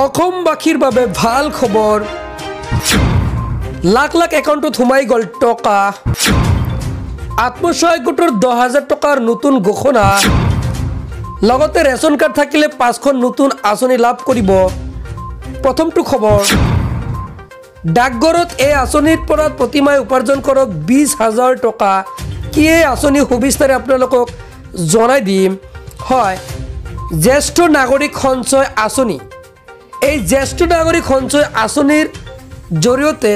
অসমবাসীৰ বাবে ভাল খবৰ লাখ লাখ একাউণ্টত সোমাই গ'ল টকা আত্মসহায়ক গোটৰ 10,000 টকাৰ নতুন ঘোষণা লগতে ৰেচন কাৰ্ড থাকিলে 5খন নতুন আঁচনি লাভ কৰিব প্ৰথমটো খবৰ ডাকঘৰত এই আঁচনিৰ পৰা প্ৰতিমাহে উপাৰ্জন কৰক 20,000 টকা কি এই আঁচনি সবিস্তাৰে আপোনালোকক জনাই দিম হয় জ্যেষ্ঠ নাগৰিক সঞ্চয় আঁচনি এই জ্যেষ্ঠ নাগৰিক সঞ্চয় আঁচনিৰ জৰিয়তে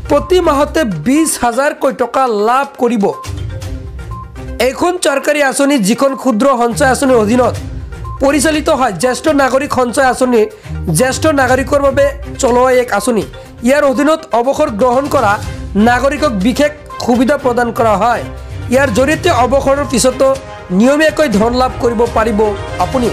প্ৰতি মাহতে 20,000 টকা লাভ কৰিব এখন চৰকাৰী আঁচনি যিখন ক্ষুদ্ৰ সঞ্চয় আঁচনিৰ অধীনত পৰিচালিত হয় জ্যেষ্ঠ নাগৰিক সঞ্চয় আঁচনি জ্যেষ্ঠ নাগৰিকৰ বাবে চলোৱা এক আঁচনি ইয়াৰ অধীনত অৱসৰ গ্ৰহণ কৰা নাগৰিকক বিশেষ সুবিধা প্ৰদান কৰা হয় ইয়াৰ জৰিয়তে অৱসৰৰ পিছতো নিয়মীয়াকৈ ধন লাভ কৰিব পাৰিব আপুনি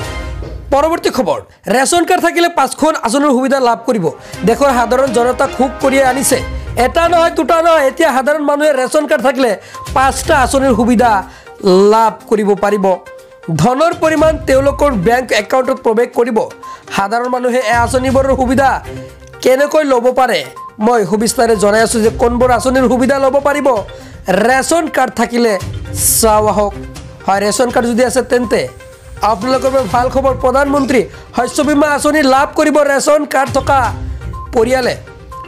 পৰৱৰ্তী খবৰ ৰেচন কাৰ্ড থাকিলে 5খন আঁচনিৰ সুবিধা লাভ কৰিব দেশৰ সাধাৰণ জনতা খুব কঢ়িয়াই আনিছে এটা নহয় দুটা নহয় এতিয়া সাধাৰণ মানুহে ৰেচন কাৰ্ড থাকিলে 5টা আঁচনিৰ সুবিধা লাভ কৰিব পাৰিব ধনৰ পৰিমাণ তেওঁলোকৰ বেংক একাউণ্টত প্ৰৱেশ কৰিব সাধাৰণ মানুহে এই আঁচনিবোৰৰ সুবিধা কেনেকৈ ল'ব পাৰে মই সবিস্তাৰে জনাই আছোঁ যে কোনবোৰ আঁচনিৰ সুবিধা ল'ব পাৰিব ৰেচন কাৰ্ড থাকিলে চাওক হয় ৰেচন কাৰ্ড যদি আছে তেন্তে আপোনালোকৰ বাবে ভাল খবৰ প্ৰধানমন্ত্ৰী শস্য বীমা আঁচনি লাভ কৰিব ৰেচন কাৰ্ড থকা পৰিয়ালে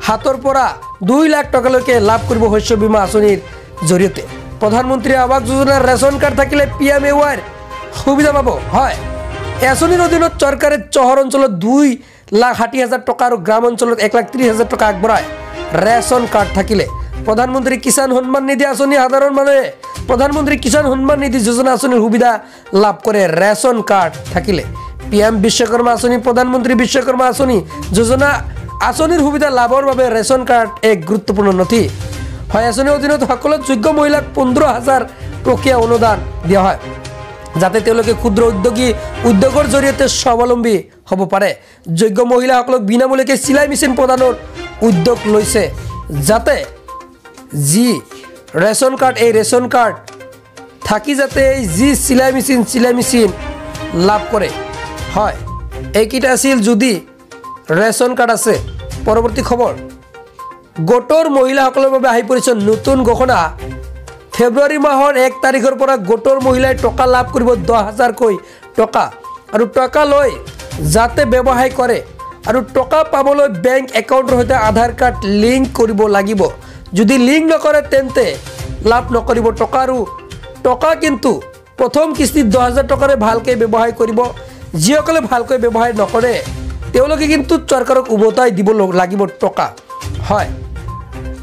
হাতৰ পৰা 2 লাখ টকালৈকে লাভ কৰিব শস্য বীমা আঁচনিৰ জৰিয়তে প্ৰধানমন্ত্ৰী আৱাস যোজনাৰ ৰেচন কাৰ্ড থাকিলে PMAY সুবিধা পাব হয় এই আঁচনিৰ অধীনত চৰকাৰে চহৰ অঞ্চলত 2,60,000 টকা আৰু গ্ৰাম অঞ্চলত 1,30,000 টকা আগবঢ়ায় ৰেচন কাৰ্ড থাকিলে প্ৰধানমন্ত্ৰী কিষাণ সন্মান নিধি আঁচনি সাধাৰণ মানুহে প্ৰধানমন্ত্ৰী কিষাণ সন্মান নিধি যোজনা আঁচনিৰ সুবিধা লাভ কৰে ৰেচন কাৰ্ড থাকিলে PM বিশ্বকৰ্মা আঁচনি প্ৰধানমন্ত্ৰী বিশ্বকৰ্মা আঁচনি যোজনা আঁচনিৰ সুবিধা লাভৰ বাবে ৰেচন কাৰ্ড এক গুৰুত্বপূৰ্ণ নথি হয় আঁচনিৰ অধীনত সকলো যোগ্য মহিলাক 15,000 টকীয়া অনুদান দিয়া হয় যাতে তেওঁলোকে ক্ষুদ্ৰ উদ্যোগৰ জৰিয়তে স্বাৱলম্বী হ'ব পাৰে যোগ্য মহিলাসকলক বিনামূলীয়াকৈ চিলাই মেচিন প্ৰদানৰ উদ্যোগ লৈছে যাতে যি ৰেচন কাৰ্ড এই ৰেচন কাৰ্ড থাকি যাতে যি চিলাই মেচিন লাভ কৰে হয় এইকেইটা আছিল যদি ৰেচন কাৰ্ড আছে পৰৱৰ্তী খবৰ গোটৰ মহিলাসকলৰ বাবে আহি পৰিছে নতুন ঘোষণা ফেব্ৰুৱাৰী মাহৰ 1 তাৰিখৰ পৰা গোটৰ মহিলাই টকা লাভ কৰিব 10,000 টকা আৰু টকা লৈ যাতে ব্যৱসায় কৰে আৰু টকা পাবলৈ বেংক একাউণ্টৰ সৈতে আধাৰ কাৰ্ড লিংক কৰিব লাগিব যদি লিংক নকৰে তেন্তে লাভ নকৰিব টকা আৰু টকা কিন্তু প্ৰথম কিস্তিত 10,000 টকাৰে ভালকৈ ব্যৱসায় কৰিব যিসকলে ভালকৈ ব্যৱসায় নকৰে তেওঁলোকে কিন্তু চৰকাৰক উভতাই দিব লাগিব টকা হয়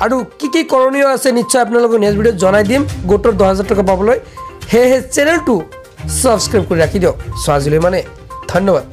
আৰু কি কৰণীয় আছে নিশ্চয় আপোনালোকক নেক্সট ভিডিঅ'ত জনাই দিম গোটৰ 10,000 টকা পাবলৈ সেয়েহে চেনেলটো ছাবস্ক্ৰাইব কৰি ৰাখি দিয়ক আজিলৈ মানে ধন্যবাদ।